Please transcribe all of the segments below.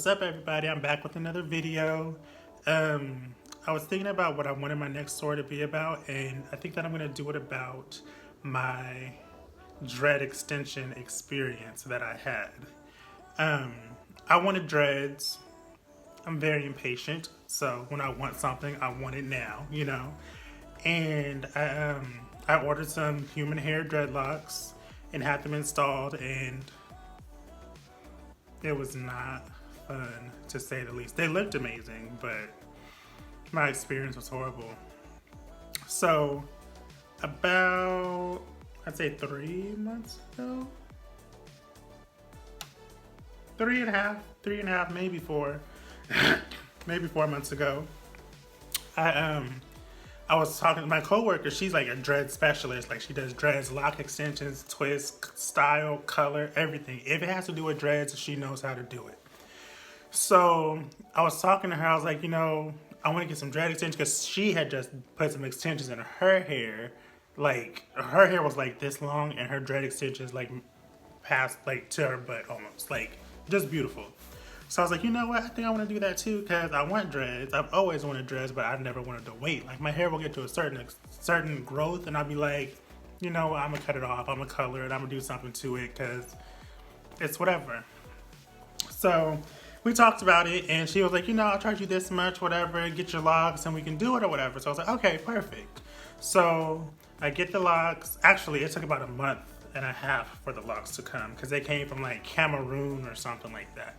What's up, everybody? I'm back with another video. I was thinking about what I wanted my next story to be about, and I think that I'm going to do it about my dread extension experience that I had. I wanted dreads. I'm very impatient, so when I want something, I want it now, you know. And I ordered some human hair dreadlocks and had them installed, and it was not fun, to say the least. They looked amazing, but my experience was horrible. So about, I'd say 3 months ago, three and a half, maybe 4, maybe 4 months ago, I was talking to my coworker. She's like a dread specialist. Like, she does dreads, lock extensions, twist, style, color, everything. If it has to do with dreads, she knows how to do it. So I was talking to her. I was like, I want to get some dread extensions, because she had just put some extensions in her hair. Like, her hair was like this long, and her dread extensions like past like to her butt almost. Like, just beautiful. So I was like, you know what? I think I want to do that too, because I want dreads. I've always wanted dreads, but I've never wanted to wait. Like, my hair will get to a certain growth, and I'll be like, you know what? I'm gonna cut it off. I'm gonna color it. I'm gonna do something to it, because it's whatever. So we talked about it, and she was like, I'll charge you this much, whatever. Get your locks, and we can do it or whatever. So I was like, okay, perfect. So I get the locks. Actually, it took about a month and a half for the locks to come, because they came from like Cameroon or something like that.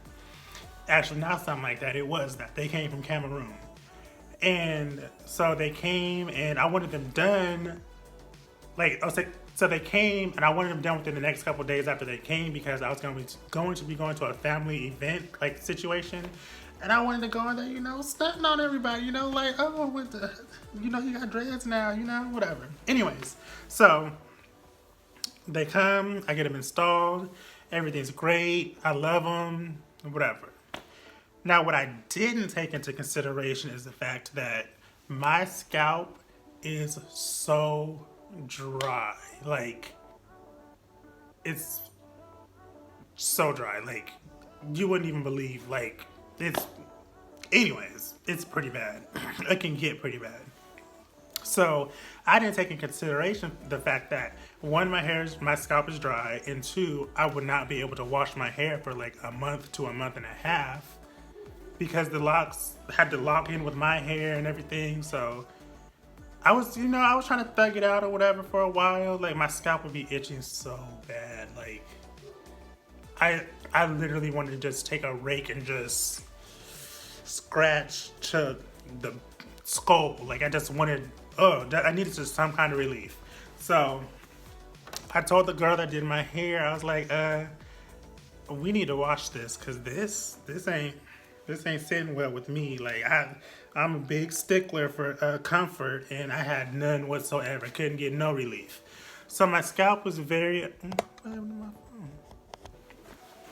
Actually, not something like that. It was that. They came from Cameroon. And so they came, and I wanted them done. So they came, and I wanted them done within the next couple of days after they came, because I was going to be going to a family event like situation. And I wanted to go in there, stunting on everybody, like, oh, what the, you got dreads now, whatever. Anyways, so they come, I get them installed. Everything's great. I love them, whatever. Now, what I didn't take into consideration is the fact that my scalp is so dry. Like, it's so dry. Like, you wouldn't even believe. Like, anyways, it's pretty bad. It can get pretty bad. So I didn't take in consideration the fact that, one, my scalp is dry, and two, I would not be able to wash my hair for like a month to a month and a half, because the locks had to lock in with my hair and everything. So I was trying to thug it out or whatever for a while. Like, my scalp would be itching so bad. Like, I literally wanted to just take a rake and just scratch to the skull. Like, I just wanted, I needed just some kind of relief. So I told the girl that did my hair, I was like, we need to wash this, because this ain't sitting well with me. Like, I'm a big stickler for comfort, and I had none whatsoever. Couldn't get no relief. So my scalp was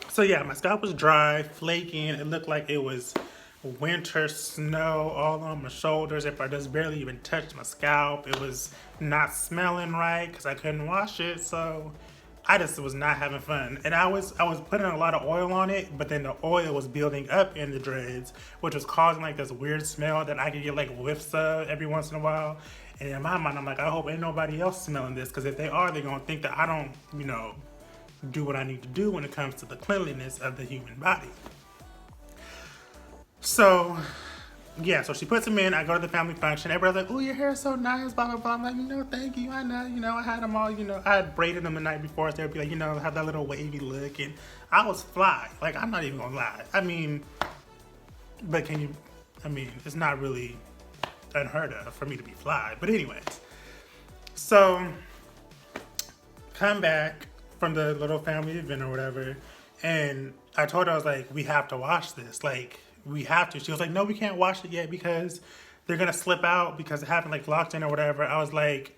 So yeah, my scalp was dry, flaky, and it looked like it was winter snow all on my shoulders. If I just barely even touched my scalp, it was not smelling right because I couldn't wash it. So I just was not having fun. And I was putting a lot of oil on it, but then the oil was building up in the dreads, which was causing like this weird smell that I could get like whiffs of every once in a while. And in my mind, I'm like, I hope ain't nobody else smelling this, because if they are, they're gonna think that I don't, do what I need to do when it comes to the cleanliness of the human body. So yeah, so she puts them in. I go to the family function. Everybody's like, oh, your hair is so nice, blah, blah, blah. I'm like, thank you. I know, I had them all, I had braided them the night before. So they'd be like, have that little wavy look. And I was fly. Like, I'm not even gonna lie. But it's not really unheard of for me to be fly. But anyways, so come back from the little family event or whatever. And I told her, I was like, we have to wash this. Like, we have to. She was like, no, we can't wash it yet, because they're gonna slip out, because it happened like locked in or whatever. I was like,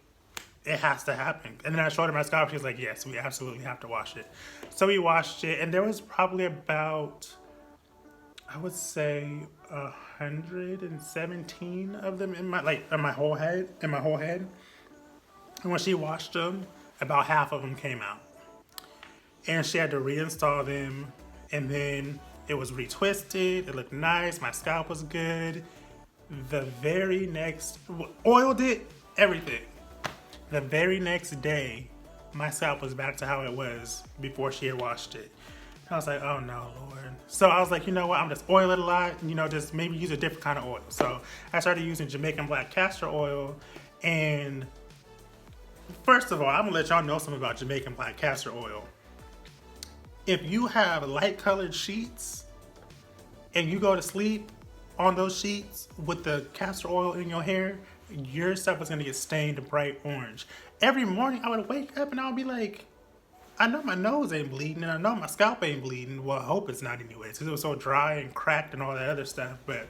it has to happen. And then I showed her my scalp. She was like, yes, we absolutely have to wash it. So we washed it, and there was probably about, I would say, 117 of them in my whole head. And when she washed them, about half of them came out. And she had to reinstall them, and then It was retwisted. It looked nice. My scalp was good. The very next, oiled it, everything. The very next day, my scalp was back to how it was before she had washed it. I was like, oh no, Lord. So I was like, you know what, I'm just oil it a lot, just maybe use a different kind of oil. So I started using Jamaican black castor oil. And first of all, I'm gonna let y'all know something about Jamaican black castor oil. If you have light colored sheets and you go to sleep on those sheets with the castor oil in your hair, your stuff is gonna get stained bright orange. Every morning I would wake up and I would be like, I know my nose ain't bleeding and I know my scalp ain't bleeding. Well, I hope it's not anyways, because it was so dry and cracked and all that other stuff. But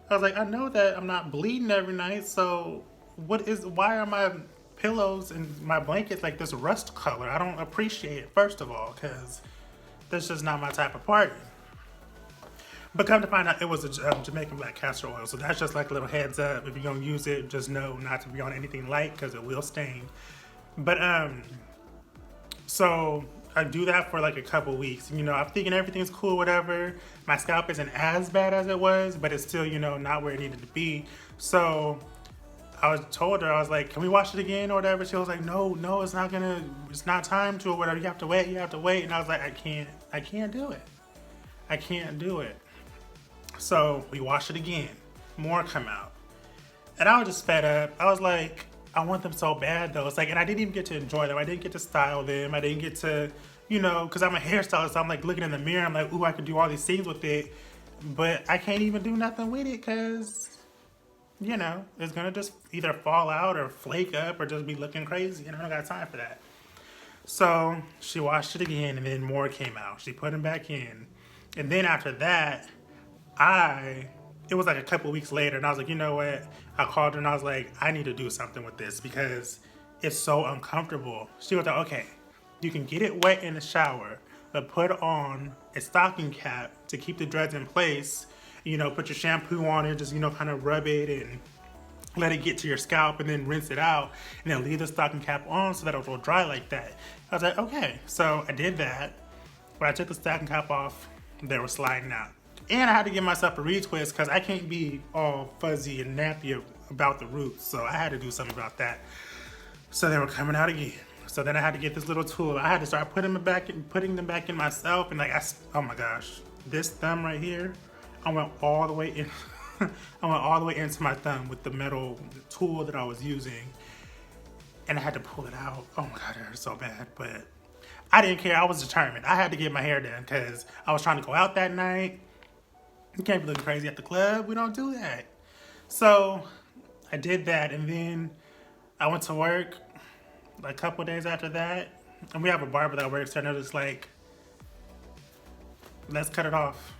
I was like, I know that I'm not bleeding every night, so why are my pillows and my blankets like this rust color? I don't appreciate it, first of all, because that's just not my type of party. But come to find out, it was a Jamaican black castor oil. So that's just like a little heads up. If you're going to use it, just know not to be on anything light because it will stain. But, so I do that for like a couple weeks. I'm thinking everything's cool, whatever. My scalp isn't as bad as it was, but it's still, not where it needed to be. So I told her, I was like, can we wash it again or whatever? She was like, no, it's not time to or whatever. You have to wait. And I was like, I can't do it. I can't do it. So we washed it again. More come out. And I was just fed up. I was like, I want them so bad though. It's like, and I didn't even get to enjoy them. I didn't get to style them. I didn't get to, because I'm a hairstylist. So I'm like looking in the mirror. I'm like, ooh, I could do all these things with it. But I can't even do nothing with it because, it's going to just either fall out or flake up or just be looking crazy. And I don't got time for that. So she washed it again and then more came out. She put them back in. And then after that, it was like a couple weeks later and I was like, you know what? I called her and I was like, I need to do something with this because it's so uncomfortable. She was like, okay, you can get it wet in the shower, but put on a stocking cap to keep the dreads in place. Put your shampoo on it, just, kind of rub it and let it get to your scalp and then rinse it out and then leave the stocking cap on so that it will dry like that. I was like, okay. So I did that. When I took the stocking cap off, they were sliding out. And I had to give myself a retwist because I can't be all fuzzy and nappy about the roots. So I had to do something about that. So they were coming out again. So then I had to get this little tool. I had to start putting them back in myself. And oh my gosh, this thumb right here, I went all the way in. I went all the way into my thumb with the metal tool that I was using. And I had to pull it out. Oh my God, it hurt so bad. But I didn't care. I was determined. I had to get my hair done because I was trying to go out that night. You can't be looking crazy at the club. We don't do that. So I did that, and then I went to work a couple days after that, and we have a barber that works there, and they're just like, let's cut it off.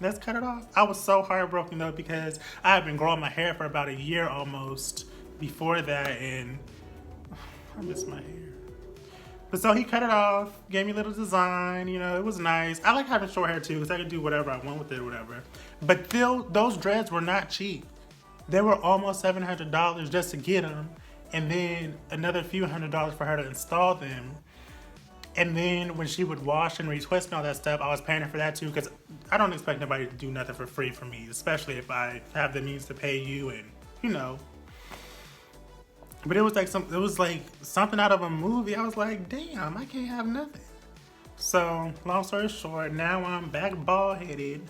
Let's cut it off. I was so heartbroken though because I had been growing my hair for about a year almost before that, and I miss my hair. But so he cut it off, gave me a little design, it was nice. I like having short hair too, because I could do whatever I want with it or whatever. But still, those dreads were not cheap. They were almost $700 just to get them, and then another few $100s for her to install them. And then when she would wash and retwist and all that stuff, I was paying her for that too, because I don't expect nobody to do nothing for free for me, especially if I have the means to pay you and, But it was like something out of a movie. I was like, damn, I can't have nothing. So, long story short, now I'm back bald-headed.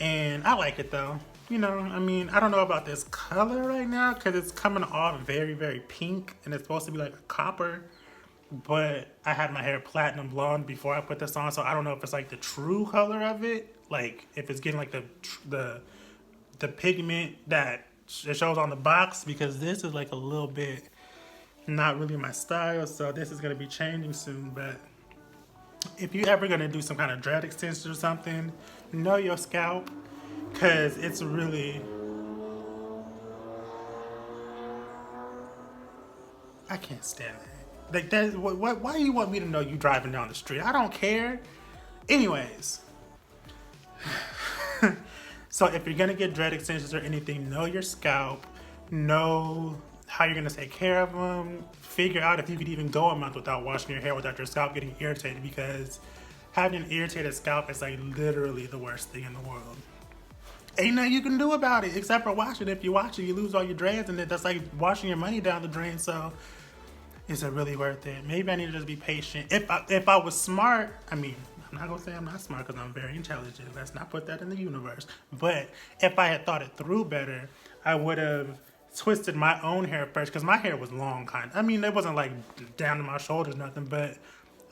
And I like it though. I don't know about this color right now because it's coming off very, very pink. And it's supposed to be like a copper. But I had my hair platinum blonde before I put this on. So I don't know if it's like the true color of it. Like if it's getting like the pigment that it shows on the box, because this is like a little bit not really my style, so this is going to be changing soon. But if you ever going to do some kind of dread extension or something, know your scalp, because it's really, I can't stand that. Like that. Why do you want me to know you driving down the street? I don't care. Anyways. So if you're gonna get dread extensions or anything, know your scalp, know how you're gonna take care of them, figure out if you could even go a month without washing your hair without your scalp getting irritated, because having an irritated scalp is like literally the worst thing in the world. Ain't nothing you can do about it except for wash it. If you wash it, you lose all your dreads, and that's like washing your money down the drain. So, is it really worth it? Maybe I need to just be patient. If I was smart, I mean, I'm not gonna say I'm not smart because I'm very intelligent. Let's not put that in the universe. But if I had thought it through better, I would have twisted my own hair first, because my hair was long, kind of. I mean, it wasn't like down to my shoulders, nothing, but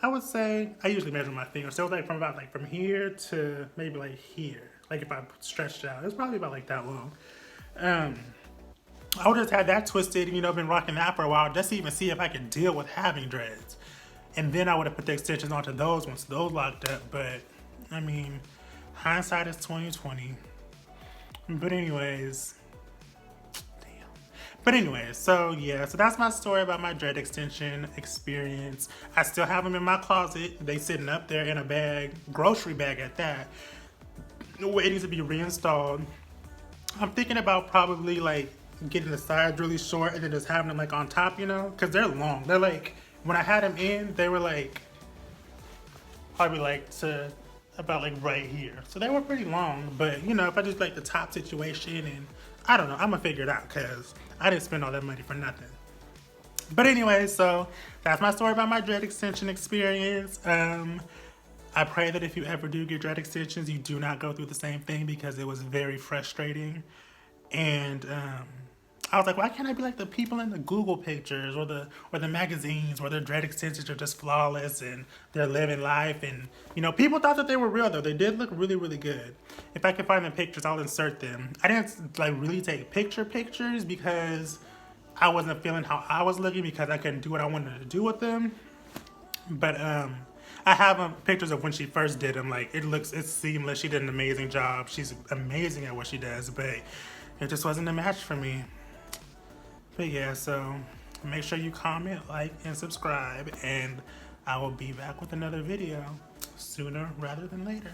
I would say I usually measure my fingers. So it was like from here to maybe like here. Like if I stretched out, it's probably about like that long. I would have just had that twisted, you know, been rocking that for a while just to even see if I could deal with having dreads. And then I would have put the extensions onto those once those locked up. But I mean, hindsight is 20/20. But anyways, so yeah, so that's my story about my dread extension experience. I still have them in my closet. They sitting up there in a bag, grocery bag at that, waiting to be reinstalled. I'm thinking about probably like getting the sides really short and then just having them like on top, you know, because they're long. They're like, when I had them in, they were like probably like to about like right here. So they were pretty long, but you know, if I just like the top situation, and I don't know, I'm gonna figure it out because I didn't spend all that money for nothing. But anyway, so that's my story about my dread extension experience. I pray that if you ever do get dread extensions, you do not go through the same thing, because it was very frustrating. And I was like, why can't I be like the people in the Google pictures or the magazines where their dread extensions are just flawless and they're living life? And you know, people thought that they were real though. They did look really, really good. If I can find the pictures, I'll insert them. I didn't like really take pictures because I wasn't feeling how I was looking, because I couldn't do what I wanted to do with them. But I have pictures of when she first did them. Like it's seamless. She did an amazing job. She's amazing at what she does, but it just wasn't a match for me. But yeah, so make sure you comment, like, and subscribe, and I will be back with another video sooner rather than later.